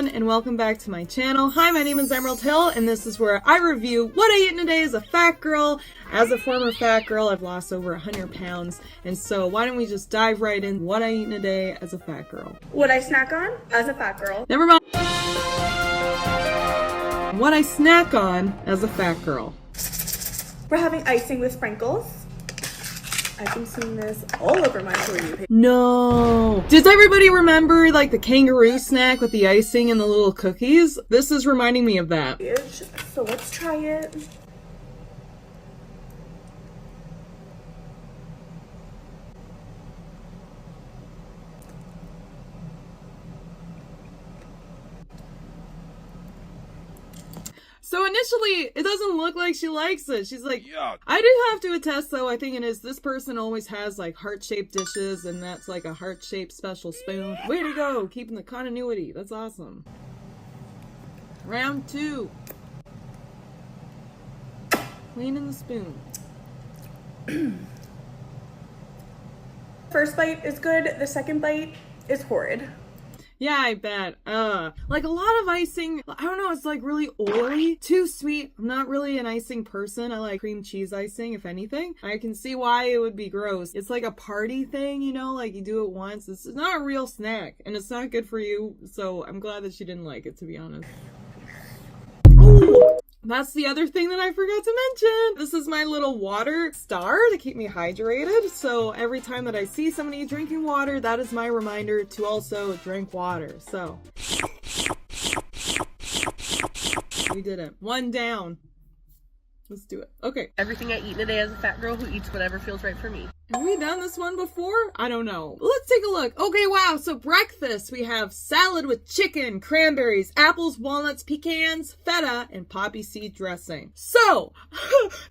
everyone, and welcome back to my channel. Hi, my name is Emerald Hill, and this is where I review what I eat in a day as a fat girl. As a former fat girl, I've lost over 100 pounds, and so why don't we just dive right in what I eat in a day as a fat girl. What I snack on as a fat girl. Never mind. What I snack on as a fat girl. We're having icing with sprinkles. I've been seeing this all over my For You page. No. Does everybody remember like the kangaroo snack with the icing and the little cookies? This is reminding me of that. So let's try it. So initially, it doesn't look like she likes it. She's like, yuck. I do have to attest though, I think it is, this person always has like heart-shaped dishes, and that's like a heart-shaped special spoon. Way to go, keeping the continuity. That's awesome. Round 2. Cleaning the spoon. First bite is good, the second bite is horrid. Yeah, I bet. Like a lot of icing, I don't know, it's like really oily, too sweet. I'm not really an icing person. I like cream cheese icing, if anything. I can see why it would be gross. It's like a party thing, you know, like you do it once. It's not a real snack, and it's not good for you, so I'm glad that she didn't like it, to be honest. Ooh. That's the other thing that I forgot to mention. This is my little water star to keep me hydrated. So every time that I see somebody drinking water, that is my reminder to also drink water. So we did it. 1 down. Let's do it. Okay. Everything I eat in a day as a fat girl who eats whatever feels right for me. Have we done this one before? I don't know. Let's take a look. Okay, wow. So breakfast, we have salad with chicken, cranberries, apples, walnuts, pecans, feta, and poppy seed dressing. So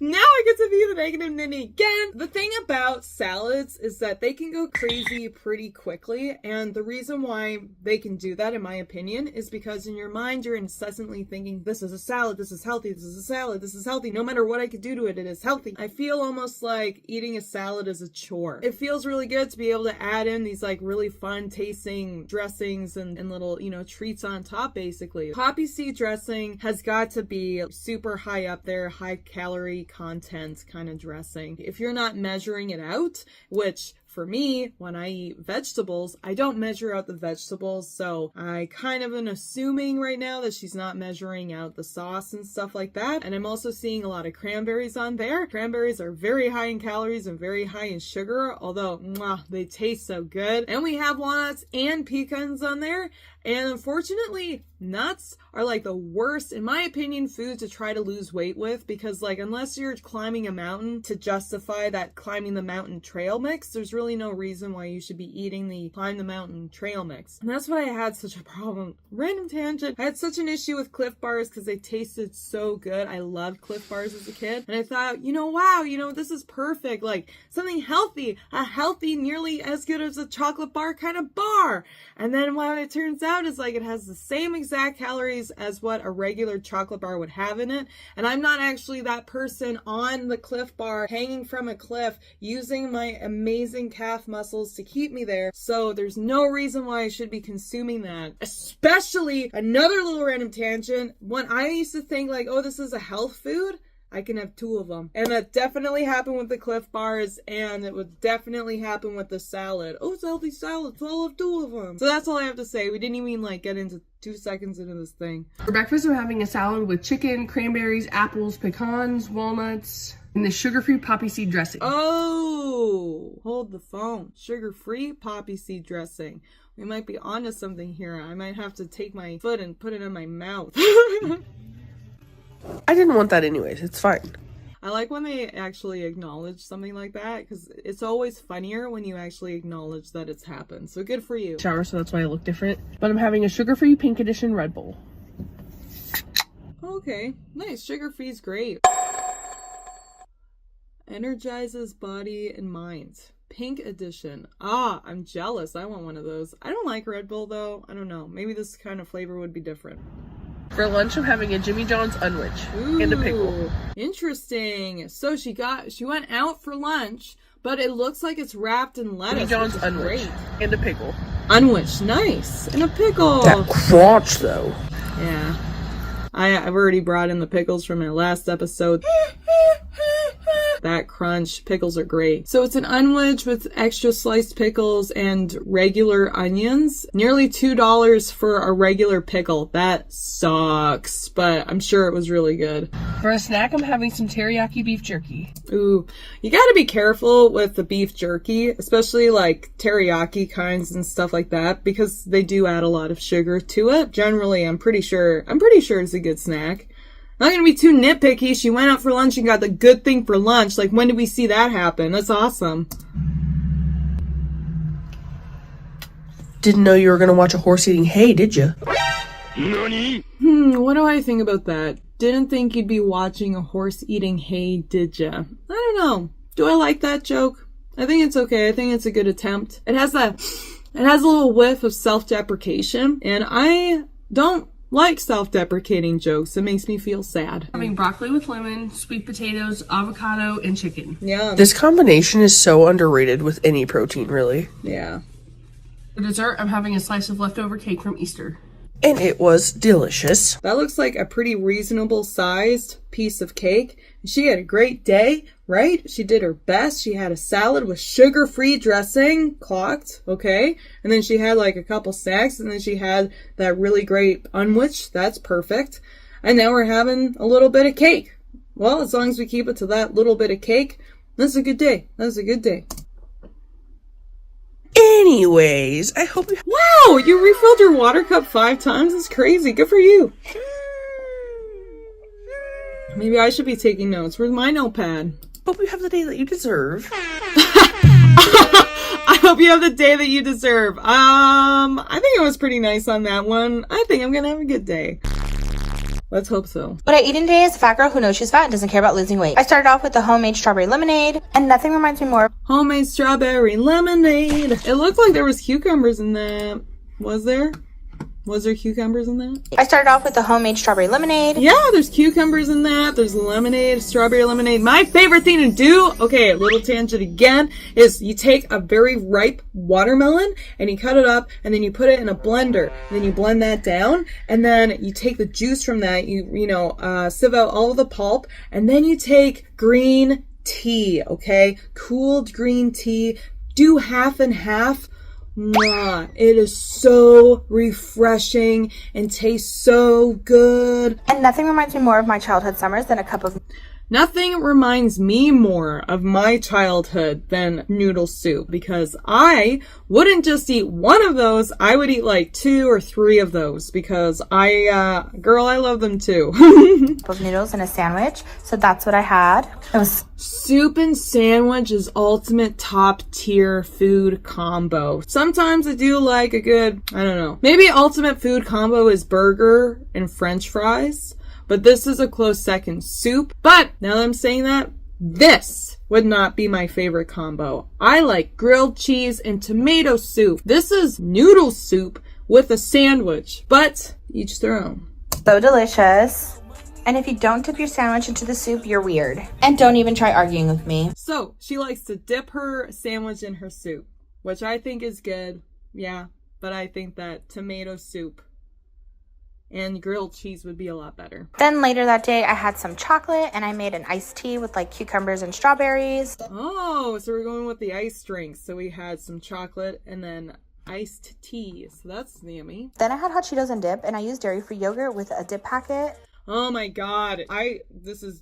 now I get to be the negative Ninny again. The thing about salads is that they can go crazy pretty quickly. And the reason why they can do that, in my opinion, is because in your mind, you're incessantly thinking, this is a salad, this is healthy, this is a salad, this is healthy. No matter what I could do to it, it is healthy. I feel almost like eating a salad is a chore. It feels really good to be able to add in these like really fun tasting dressings and little, you know, treats on top basically. Poppy seed dressing has got to be super high up there, high calorie content kind of dressing. If you're not measuring it out, which for me, when I eat vegetables, I don't measure out the vegetables, so I kind of am assuming right now that she's not measuring out the sauce and stuff like that. And I'm also seeing a lot of cranberries on there. Cranberries are very high in calories and very high in sugar, although they taste so good. And we have walnuts and pecans on there. And unfortunately, nuts are like the worst, in my opinion, food to try to lose weight with, because like unless you're climbing a mountain to justify that climbing the mountain trail mix, there's really no reason why you should be eating the climb the mountain trail mix. And that's why I had such a problem. Random tangent. I had such an issue with Cliff Bars because they tasted so good. I loved Cliff Bars as a kid. And I thought, wow, this is perfect. Like something healthy, a healthy, nearly as good as a chocolate bar kind of bar. And then what it turns out is like it has the same exact calories as what a regular chocolate bar would have in it. And I'm not actually that person on the Cliff Bar hanging from a cliff using my amazing calf muscles to keep me there. So there's no reason why I should be consuming that. Especially, another little random tangent, when I used to think like, oh, this is a health food, I can have 2 of them. And that definitely happened with the Cliff Bars, and it would definitely happen with the salad. Oh, it's a healthy salad, so I'll have 2 of them. So that's all I have to say. We didn't even like get into 2 seconds into this thing. For breakfast, we're having a salad with chicken, cranberries, apples, pecans, walnuts, and the sugar-free poppy seed dressing. Oh, hold the phone. Sugar-free poppy seed dressing. We might be onto something here. I might have to take my foot and put it in my mouth. I didn't want that anyways. It's fine. I like when they actually acknowledge something like that, because it's always funnier when you actually acknowledge that it's happened. So good for you. Shower, so that's why I look different. But I'm having a sugar-free pink edition Red Bull. Okay, nice. Sugar-free is great. Energizes body and mind. Pink edition. Ah, I'm jealous. I want one of those. I don't like Red Bull though. I don't know. Maybe this kind of flavor would be different. For lunch, I'm having a Jimmy John's unwich and a pickle. Ooh, interesting. So she went out for lunch, but it looks like it's wrapped in lettuce. Jimmy John's which is unwich great. and a pickle. Unwich, nice. And a pickle. That crunch, though. Yeah. I've already brought in the pickles from my last episode. That crunch. Pickles are great. So it's an unwich with extra sliced pickles and regular onions. Nearly $2 for a regular pickle. That sucks, but I'm sure it was really good. For a snack, I'm having some teriyaki beef jerky. Ooh, you gotta be careful with the beef jerky, especially like teriyaki kinds and stuff like that, because they do add a lot of sugar to it. Generally, I'm pretty sure it's a good snack. Not gonna be too nitpicky. She went out for lunch and got the good thing for lunch. Like, when did we see that happen? That's awesome. Didn't know you were gonna watch a horse eating hay, did you? What do I think about that? Didn't think you'd be watching a horse eating hay, did ya? I don't know. Do I like that joke? I think it's okay. I think it's a good attempt. It has a little whiff of self-deprecation, and I don't like self-deprecating jokes. It makes me feel sad. Having broccoli with lemon, sweet potatoes, avocado, and chicken. Yeah. This combination is so underrated with any protein, really. Yeah. For dessert, I'm having a slice of leftover cake from Easter. And it was delicious. That looks like a pretty reasonable sized piece of cake. She had a great day, right? She did her best. She had a salad with sugar-free dressing, clocked, okay? And then she had like a couple snacks, and then she had that really great unwich. That's perfect. And now we're having a little bit of cake. Well, as long as we keep it to that little bit of cake, that's a good day. That's a good day. Anyways, I hope you... Wow, you refilled your water cup 5 times? That's crazy. Good for you. Maybe I should be taking notes. Where's my notepad? Hope you have the day that you deserve. I hope you have the day that you deserve. I think it was pretty nice on that one. I think I'm gonna have a good day. Let's hope so. What I eat in a day is a fat girl who knows she's fat and doesn't care about losing weight. I started off with the homemade strawberry lemonade, and nothing reminds me more of Homemade strawberry lemonade. It looked like there was cucumbers in that. Was there? Was there cucumbers in that? I started off with the homemade strawberry lemonade. Yeah, there's cucumbers in that. There's lemonade, strawberry lemonade. My favorite thing to do, okay, little tangent again, is you take a very ripe watermelon and you cut it up and then you put it in a blender. And then you blend that down and then you take the juice from that, sieve out all of the pulp, and then you take green tea, okay? Cooled green tea. Do half and half. Mwah. It is so refreshing and tastes so good. And nothing reminds me more of my childhood summers than a cup of... Nothing reminds me more of my childhood than noodle soup, because I wouldn't just eat one of those, I would eat like 2 or 3 of those, because I love them too. of noodles and a sandwich. So that's what I had. It was... Soup and sandwich is ultimate top tier food combo. Sometimes I do like a good, I don't know, maybe ultimate food combo is burger and french fries. But this is a close second. Soup. But now that I'm saying that, this would not be my favorite combo. I like grilled cheese and tomato soup. This is noodle soup with a sandwich. But each their own. So delicious. And if you don't dip your sandwich into the soup, you're weird. And don't even try arguing with me. So she likes to dip her sandwich in her soup, which I think is good. Yeah, but I think that tomato soup and grilled cheese would be a lot better. Then later that day, I had some chocolate and I made an iced tea with like cucumbers and strawberries. Oh, so we're going with the iced drinks. So we had some chocolate and then iced tea. So that's yummy. Then I had hot Cheetos and dip, and I used dairy-free yogurt with a dip packet. Oh my god. This is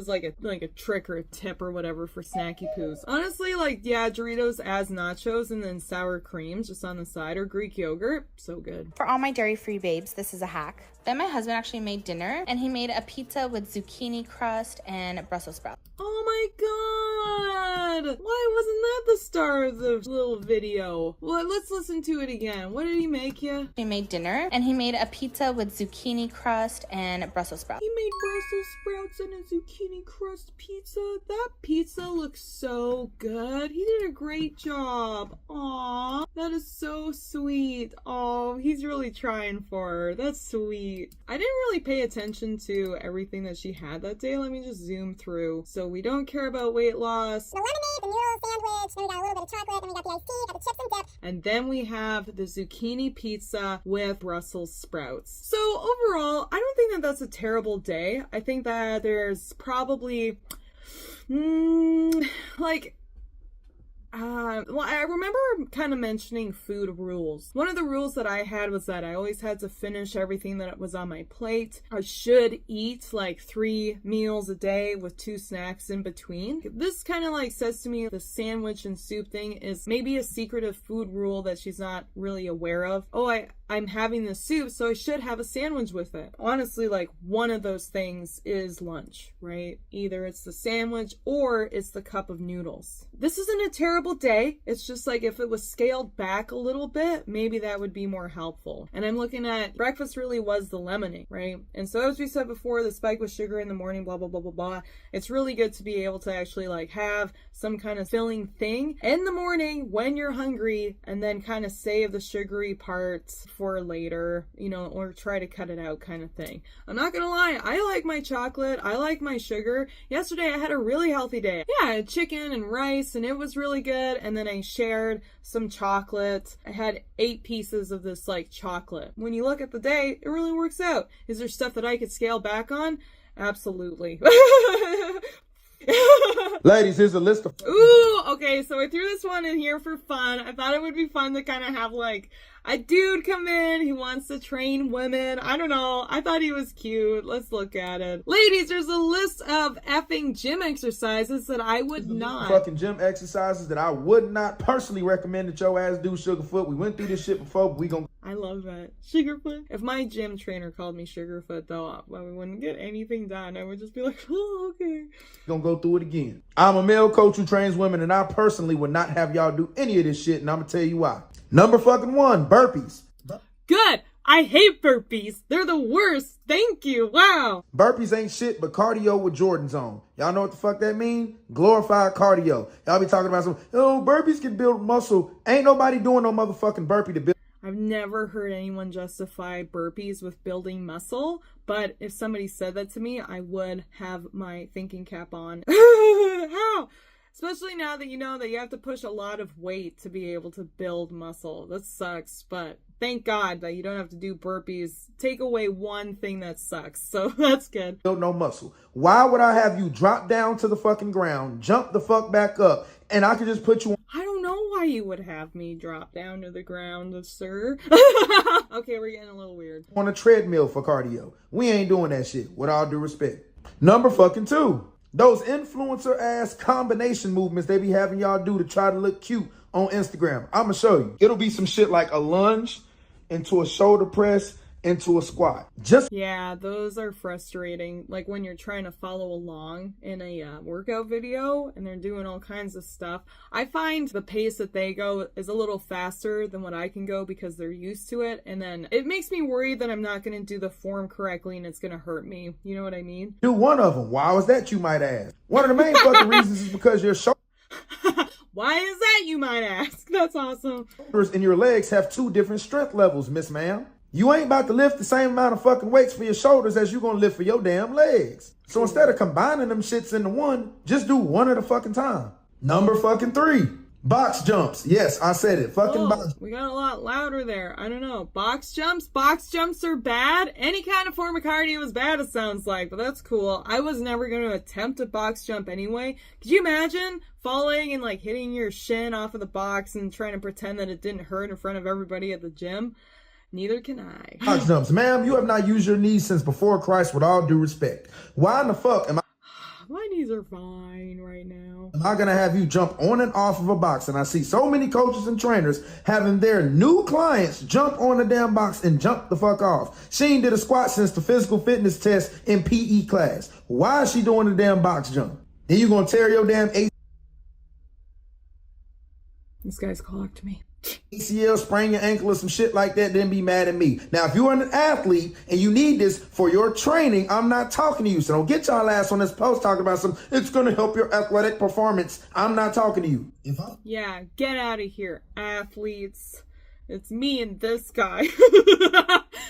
like a trick or a tip or whatever for snacky poos. Honestly, Doritos as nachos and then sour cream just on the side, or Greek yogurt. So good. For all my dairy-free babes, this is a hack. Then my husband actually made dinner, and he made a pizza with zucchini crust and Brussels sprouts. Oh my god! Why wasn't that the star of the little video? Well, let's listen to it again. What did he make you? He made dinner, and he made a pizza with zucchini crust and Brussels sprouts. He made Brussels sprouts and a zucchini crust pizza. That pizza looks so good. He did a great job. Aw, that is so sweet. Oh, he's really trying for her. That's sweet. I didn't really pay attention to everything that she had that day. Let me just zoom through. So we don't care about weight loss. The lemonade, the noodle sandwich, then we got a little bit of chocolate, then we got the iced tea, got the chips and dip. And then we have the zucchini pizza with Brussels sprouts. So overall, I don't think that that's a terrible day. I think that there's probably, well, I remember kind of mentioning food rules. One of the rules that I had was that I always had to finish everything that was on my plate. I should eat like 3 meals a day with 2 snacks in between. This kind of like says to me the sandwich and soup thing is maybe a secretive food rule that she's not really aware of. Oh, I'm having the soup, so I should have a sandwich with it. Honestly, like one of those things is lunch, right? Either it's the sandwich or it's the cup of noodles. This isn't a terrible day. It's just like if it was scaled back a little bit, maybe that would be more helpful. And I'm looking at breakfast really was the lemonade, right? And so as we said before, the spike with sugar in the morning, blah, blah, blah, blah, blah. It's really good to be able to actually like have some kind of filling thing in the morning when you're hungry and then kind of save the sugary parts for later, you know, or try to cut it out kind of thing. I'm not gonna lie, I like my chocolate, I like my sugar. Yesterday I had a really healthy day. Yeah, I had chicken and rice and it was really good, and then I shared some chocolate. I had 8 pieces of this like chocolate. When you look at the day, it really works out. Is there stuff that I could scale back on? Absolutely. Ladies, here's a list of... Ooh, okay, so I threw this one in here for fun. I thought it would be fun to kind of have like a dude come in. He wants to train women. I don't know. I thought he was cute. Let's look at it. Ladies, there's a list of effing gym exercises that I would not. Fucking gym exercises that I would not personally recommend that your ass do, Sugarfoot. We went through this shit before, but we gonna... I love that. Sugarfoot. If my gym trainer called me Sugarfoot, though, well, we wouldn't get anything done. I would just be like, oh, okay. Gonna go through it again. I'm a male coach who trains women, and I personally would not have y'all do any of this shit, and I'm gonna tell you why. Number fucking 1, burpees. Good. I hate burpees. They're the worst. Thank you. Wow. Burpees ain't shit but cardio with Jordans on. Y'all know what the fuck that mean? Glorified cardio. Y'all be talking about some, oh, burpees can build muscle. Ain't nobody doing no motherfucking burpee to build. I've never heard anyone justify burpees with building muscle, but if somebody said that to me, I would have my thinking cap on. How? Especially now that you know that you have to push a lot of weight to be able to build muscle. That sucks, but thank God that you don't have to do burpees. Take away one thing that sucks, so that's good. Build no muscle. Why would I have you drop down to the fucking ground, jump the fuck back up, and I could just put you on? I don't know why you would have me drop down to the ground, sir. Okay, we're getting a little weird. On a treadmill for cardio. We ain't doing that shit, with all due respect. Number fucking 2. Those influencer ass combination movements they be having y'all do to try to look cute on Instagram. I'ma show you. It'll be some shit like a lunge into a shoulder press into a squat. Yeah, those are frustrating. Like when you're trying to follow along in a workout video and they're doing all kinds of stuff. I find the pace that they go is a little faster than what I can go because they're used to it. And then it makes me worried that I'm not going to do the form correctly and it's going to hurt me. You know what I mean? Do one of them. Why was that, you might ask? One of the main fucking reasons is because your shoulders Why is that, you might ask? That's awesome. and your legs have 2 different strength levels, miss ma'am. You ain't about to lift the same amount of fucking weights for your shoulders as you gonna lift for your damn legs. So instead of combining them shits into one, just do one at a fucking time. Number fucking 3, box jumps. Yes, I said it. Fucking box. We got a lot louder there. I don't know. Box jumps? Box jumps are bad? Any kind of form of cardio is bad, it sounds like, but that's cool. I was never going to attempt a box jump anyway. Could you imagine falling and like hitting your shin off of the box and trying to pretend that it didn't hurt in front of everybody at the gym? Neither can I. Box jumps. Ma'am, you have not used your knees since before Christ, with all due respect. Why in the fuck am I... My knees are fine right now. Am I going to have you jump on and off of a box? And I see so many coaches and trainers having their new clients jump on the damn box and jump the fuck off. She ain't did a squat since the physical fitness test in PE class. Why is she doing the damn box jump? Then you gonna tear your damn This guy's clocked me. ACL, sprain your ankle or some shit like that, then be mad at me. Now, if you're an athlete and you need this for your training, I'm not talking to you. So don't get y'all ass on this post talking about it's going to help your athletic performance. I'm not talking to you. Yeah, get out of here, athletes. It's me and this guy.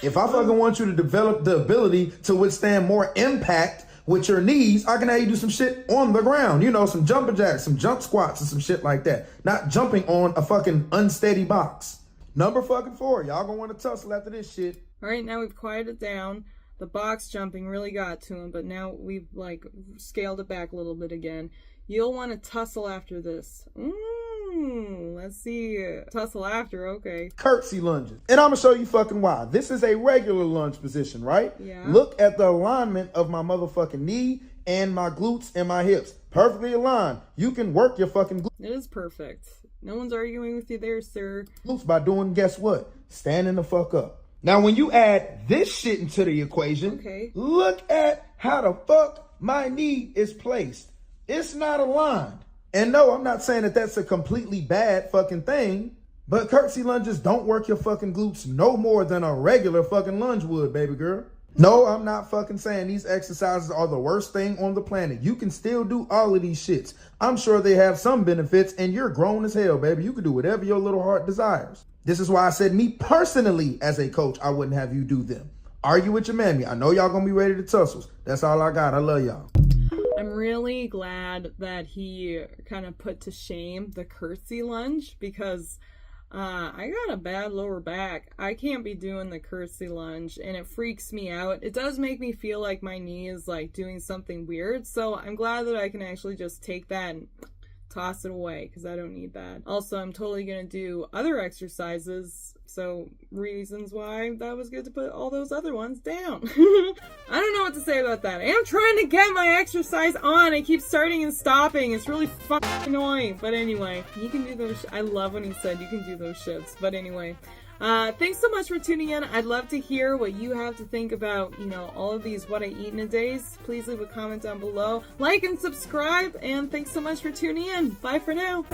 If I fucking want you to develop the ability to withstand more impact with your knees, I can have you do some shit on the ground. You know, some jumping jacks, some jump squats, and some shit like that. Not jumping on a fucking unsteady box. Number fucking 4. Y'all gonna want to tussle after this shit. All right, now we've quieted down. The box jumping really got to him, but now we've like scaled it back a little bit again. You'll want to tussle after this. Let's see. Tussle after, okay. Curtsy lunges. And I'm gonna show you fucking why. This is a regular lunge position, right? Yeah. Look at the alignment of my motherfucking knee and my glutes and my hips. Perfectly aligned. You can work your fucking It is perfect. No one's arguing with you there, sir. glutes by doing, guess what? Standing the fuck up. Now, when you add this shit into the equation, Okay. look at how the fuck my knee is placed. It's not aligned. And no, I'm not saying that that's a completely bad fucking thing, but curtsy lunges don't work your fucking glutes no more than a regular fucking lunge would, baby girl. No, I'm not fucking saying these exercises are the worst thing on the planet. You can still do all of these shits. I'm sure they have some benefits, and you're grown as hell, baby. You can do whatever your little heart desires. This is why I said, me personally, as a coach, I wouldn't have you do them. Argue with your mammy. I know y'all gonna be ready to tussle. That's all I got. I love y'all. I'm really glad that he kind of put to shame the curtsy lunge because I got a bad lower back. I can't be doing the curtsy lunge and it freaks me out. It does make me feel like my knee is like doing something weird. So I'm glad that I can actually just take that and toss it away because I don't need that. Also, I'm totally going to do other exercises. So reasons why that was good to put all those other ones down. I don't know what to say about that. I am trying to get my exercise on. I keep starting and stopping. It's really fucking annoying. But anyway, you can do those. I love when he said you can do those shits. But anyway, thanks so much for tuning in. I'd love to hear what you have to think about, you know, all of these what I eat in a days. Please leave a comment down below. Like and subscribe. And thanks so much for tuning in. Bye for now.